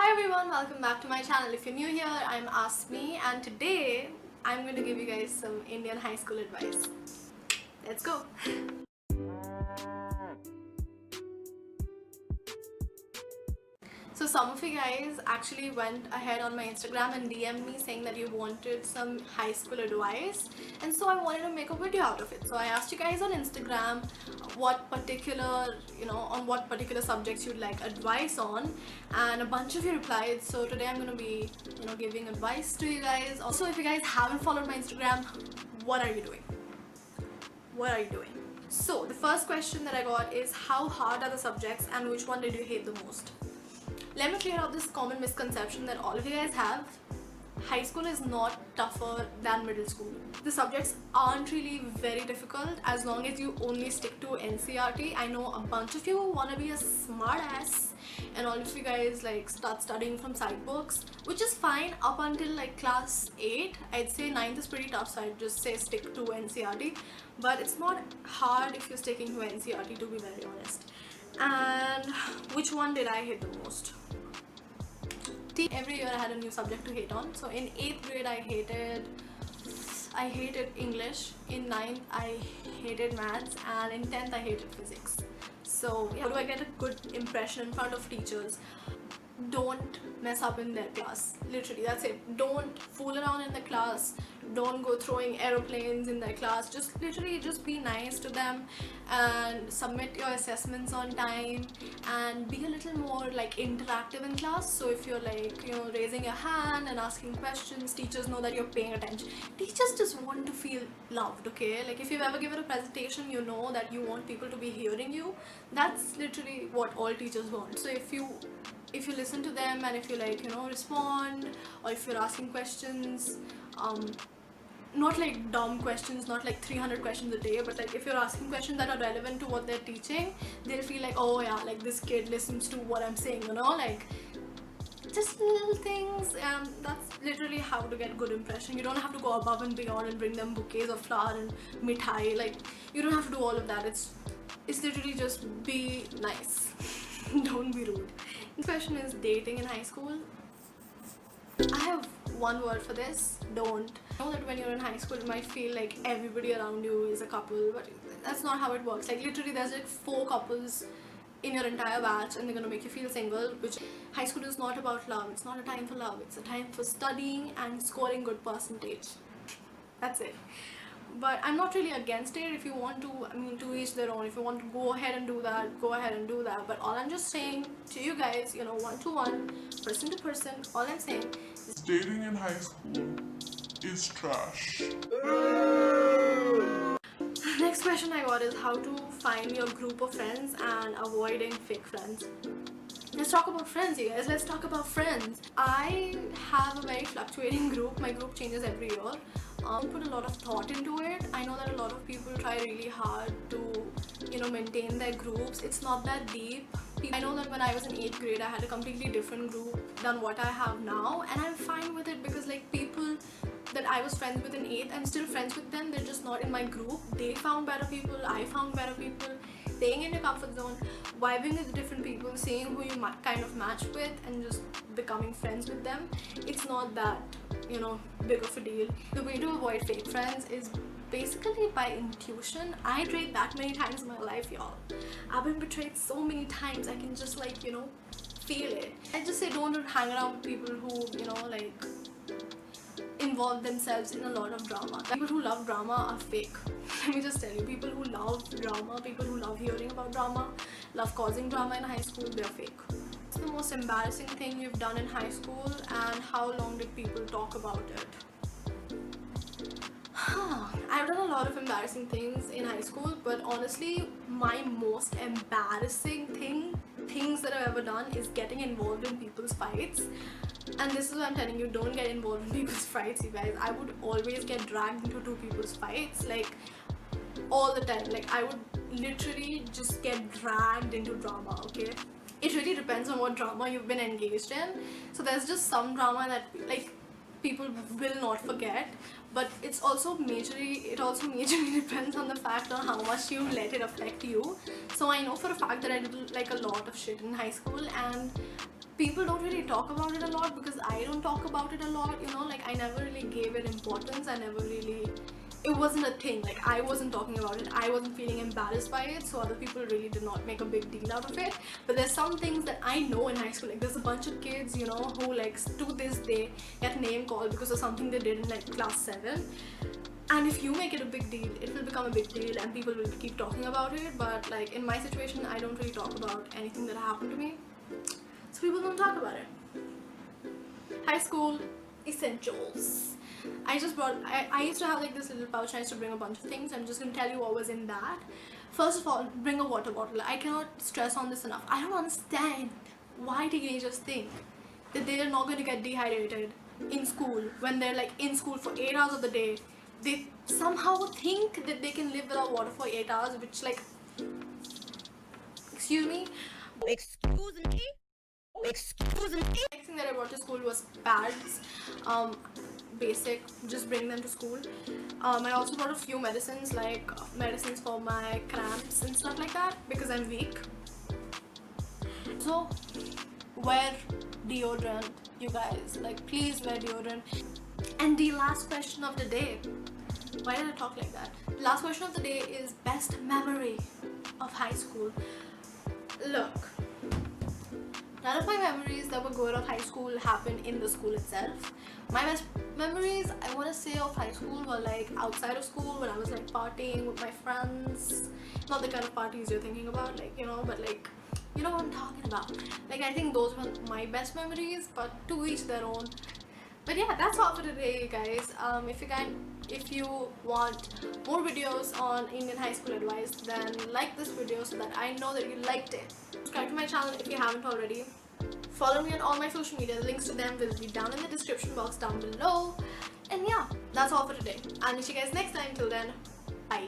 Hi everyone, welcome back to my channel. If you're new here, I'm Asmi and today I'm going to give you guys some Indian high school advice. Let's go! So some of you guys actually went ahead on my Instagram and DM'd me saying that you wanted some high school advice, and so I wanted to make a video out of it. So I asked you guys on Instagram what particular, on what particular subjects you'd like advice on, and a bunch of you replied. So today I'm going to be, giving advice to you guys. Also, if you guys haven't followed my Instagram, what are you doing? What are you doing? So the first question that I got is, how hard are the subjects and which one did you hate the most? Let me clear up this common misconception that all of you guys have. High school is not tougher than middle school. The subjects aren't really very difficult as long as you only stick to NCERT. I know a bunch of you want to be a smart ass and all of you guys like start studying from side books, which is fine up until like class 8. I'd say 9th is pretty tough, so I'd just say stick to NCERT. But it's not hard if you're sticking to NCERT, to be very honest. And which one did I hate the most? Every year I had a new subject to hate on. So in 8th grade I hated English, in 9th I hated maths, and in 10th I hated physics. So how do I get a good impression in front of teachers? Don't mess up in their class. Literally, that's it. Don't fool around in the class. Don't go throwing aeroplanes in their class. Just literally just be nice to them and submit your assessments on time and be a little more like interactive in class. So if you're like, raising your hand and asking questions, teachers know that you're paying attention. Teachers just want to feel loved, okay? Like if you've ever given a presentation, you know that you want people to be hearing you. That's literally what all teachers want. So if you listen to them and if you respond, or if you're asking questions, not like dumb questions, not like 300 questions a day, but like if you're asking questions that are relevant to what they're teaching, they'll feel like, oh yeah, like this kid listens to what I'm saying, like just little things. And that's literally how to get good impression. You don't have to go above and beyond and bring them bouquets of flower and mithai. Like you don't have to do all of that. It's literally just be nice. Don't be rude. The question is dating in high school. I have one word for this: don't. I know that when you're in high school, it might feel like everybody around you is a couple, but that's not how it works. Like literally, there's like 4 couples in your entire batch, and they're gonna make you feel single. Which high school is not about love. It's not a time for love. It's a time for studying and scoring good percentage. That's it. But I'm not really against it. If you want to, to each their own. If you want to go ahead and do that, go ahead and do that. But all I'm just saying to you guys, one-to-one, person to person, all I'm saying is dating in high school is trash. Next question I got is how to find your group of friends and avoiding fake friends. Let's talk about friends, you guys. Let's talk about friends. I have a very fluctuating group. My group changes every year. Put a lot of thought into it. I know that a lot of people try really hard to, maintain their groups. It's not that deep. I know that when I was in 8th grade, I had a completely different group than what I have now, and I'm fine with it because like people that I was friends with in 8th, I'm still friends with them. They're just not in my group. They found better people. I found better people. Staying in your comfort zone, vibing with different people, seeing who you kind of match with, and just becoming friends with them. It's not that, big of a deal. The way to avoid fake friends is basically by intuition. I betrayed that many times in my life, y'all. I've been betrayed so many times. I can just feel it. I just say don't hang around with people who, involve themselves in a lot of drama. People who love drama are fake. Let me just tell you, people who love drama, people who love hearing about drama, love causing drama in high school, they're fake. What's the most embarrassing thing you've done in high school, and how long did people talk about it? I've done a lot of embarrassing things in high school, but honestly, my most embarrassing things that I've ever done is getting involved in people's fights. And this is what I'm telling you, don't get involved in people's fights, you guys. I would always get dragged into 2 people's fights, like all the time. Like I would literally just get dragged into drama, okay? It really depends on what drama you've been engaged in. So there's just some drama that like people will not forget, but it also majorly depends on the fact on how much you let it affect you. So I know for a fact that I did like a lot of shit in high school, and people don't really talk about it a lot because I don't talk about it a lot, you know, like I never really gave it importance. It wasn't a thing, like I wasn't talking about it, I wasn't feeling embarrassed by it, so other people really did not make a big deal out of it. But there's some things that I know in high school, like there's a bunch of kids, you know, who like to this day get name called because of something they did in like class 7. And if you make it a big deal, it will become a big deal and people will keep talking about it. But like in my situation, I don't really talk about anything that happened to me, so people don't talk about it. High school essentials. I used to have like this little pouch. I used to bring a bunch of things. I'm just gonna tell you what was in that. First of all, bring a water bottle. I cannot stress on this enough. I don't understand why teenagers think that they are not going to get dehydrated in school when they're like in school for 8 hours of the day. They somehow think that they can live without water for 8 hours, which like, excuse me? Excuse me? Next thing that I brought to school was pads. Basic, just bring them to school. I also brought a few medicines, like medicines for my cramps and stuff like that because I'm weak. So wear deodorant, you guys, like please wear deodorant. And the last question of the day, why did I talk like that? The last question of the day is best memory of high school. Look, none of my memories that were good of high school happened in the school itself. My best memories, I want to say, of high school were like outside of school when I was like partying with my friends. Not the kind of parties you're thinking about, like, you know, but like, you know what I'm talking about. Like, I think those were my best memories, but to each their own. But yeah, that's all for today, guys. If you want more videos on Indian high school advice, then like this video so that I know that you liked it. Subscribe to my channel if you haven't already. Follow me on all my social media. The links to them will be down in the description box down below. And yeah, that's all for today. I'll meet you guys next time. Till then, bye.